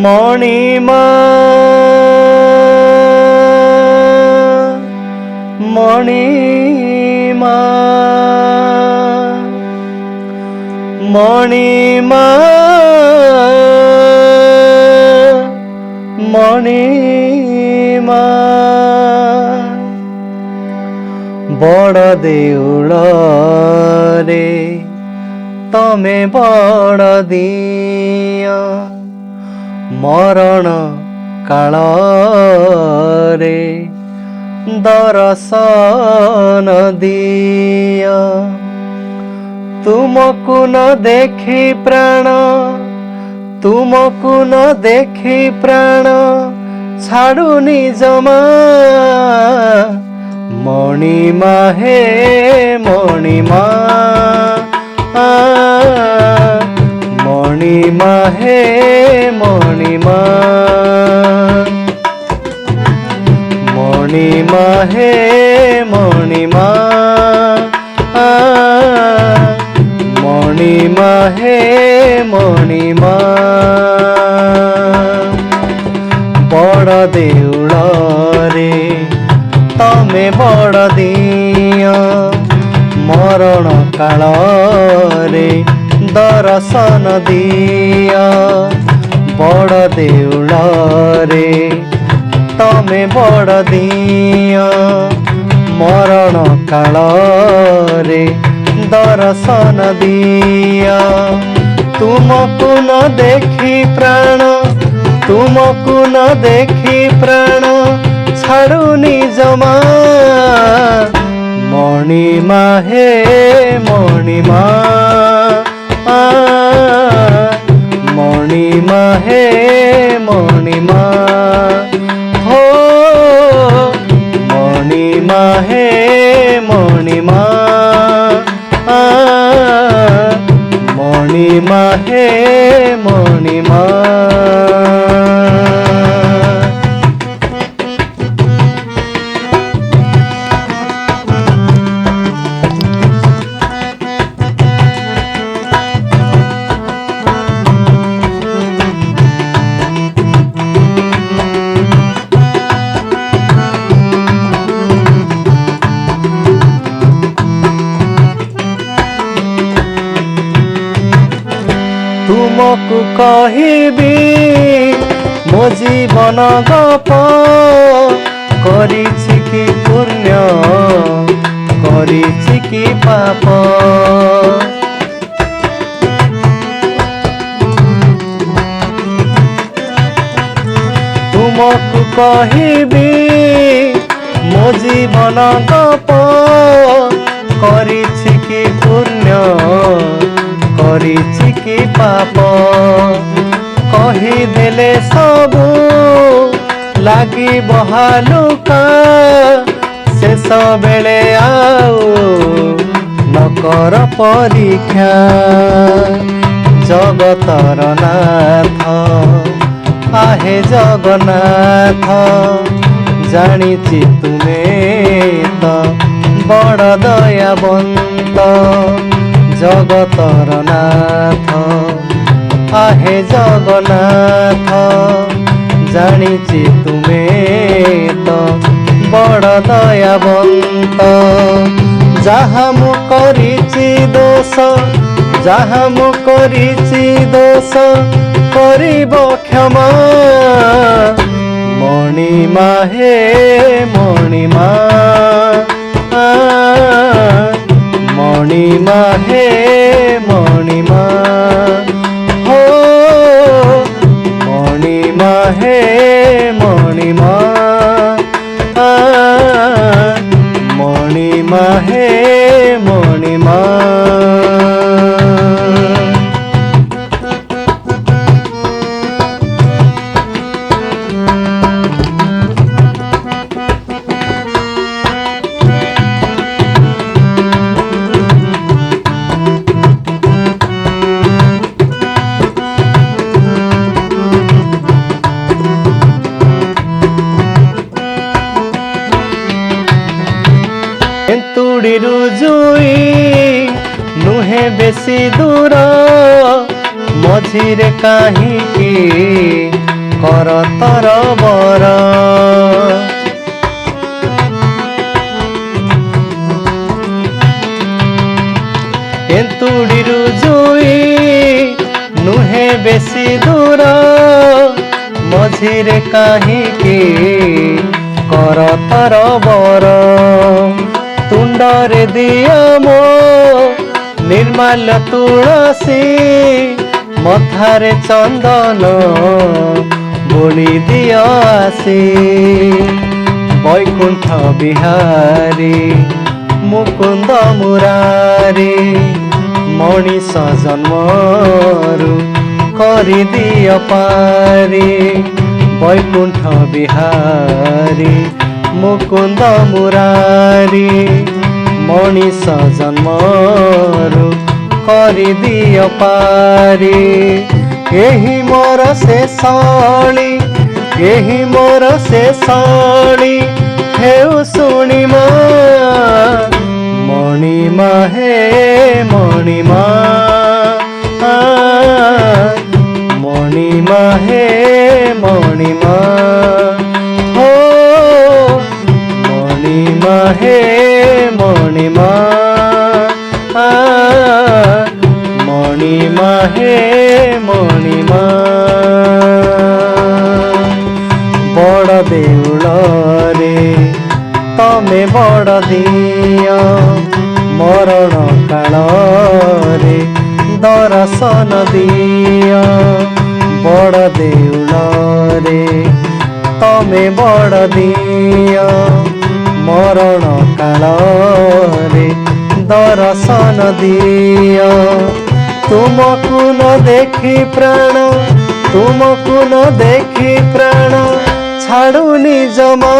মণিমা মণিমা মণিমা মণিমা বড় দেউল রে তমে বড় দিয় মরণ কাଳରେ দর্শন দিয় তুমକୁ ন দেখি প্রাণ তুমକୁ ন দেখি প্রাণ ছাড়ুনি জমা মণিমা হে মণিমা মণিমা হে মণিমা মণিমা হে মণিমা মণিমা হে মণিমা বড় দেউল রে তমে বড় দিয় মরণ কাଳରେ দর্শন দিয় বড় দেউল রে তমে বড় দিয় মরণ কাଳରେ দর্শন দিয় তুমକୁ ন দেখি প্রাণ তুমକୁ ন দেখি প্রাণ ছাড়ুনি জমা মণিমা হে মণিমা মণিমা হে মণিমা হো মণিমা হে মণিমা মণিমা হে মণিমা तुमको कहिबी मो जीवन गप करिछि कि पुण्य करिछि कि पाप तुमको कहिबी मो जीवन गप करिछि कि पुण्य करिछि कि पाप कहिदेले सबु लागिब हालुका शेष बेले आउ नकर परीक्षा जगतर नाथ आहे जगन्नाथ जानिछि तुमे तो बड़ दयावंत जगतर नाथ आहे जगन्नाथ जानिछि तुमे तो बड़ दयावंत जहाँ मु करिछि दोष जहाँ मु करिछि दोष करिब क्षमा मणिमा हे मणिमा मणिमा हे मणिमा हो मणिमा हे मणिमा मणिमा हे मणिमा तुड़ीरू जुई नुहे बेसी दूर मझिरे काहींकी कर तरबर एन्तुड़ीरू जुई नुहे बेसी दूर मझिरे काहींकी कर तरबर तुंडरे दिया मो निर्मल तुलसी मथारे चंदन बोली दिया आसी वैकुंठ बिहारी मुकुंद मुरारी मणिष जन्मरु करि दिया पारी वैकुंठ बिहारी मुकुंद मुरारी मणिष जन्मरु करि दिया पारी एही मोर शेषाली एही मोर शेषाली हेउ शुणिमा मणिमा हे मणिमा मणिमा हे मणिमा हो मणिमा हे मणिमा मणिमा हे मणिमा बड़ देउल रे तमे बड़ दिया मरण काल रे दर्शन दिया बड़ देउल रे तमे बड़ दिया मरण काल रे दर्शन दिया तुमको न देखी प्राण तुमको न देखी प्राण छाड़ुनी जमा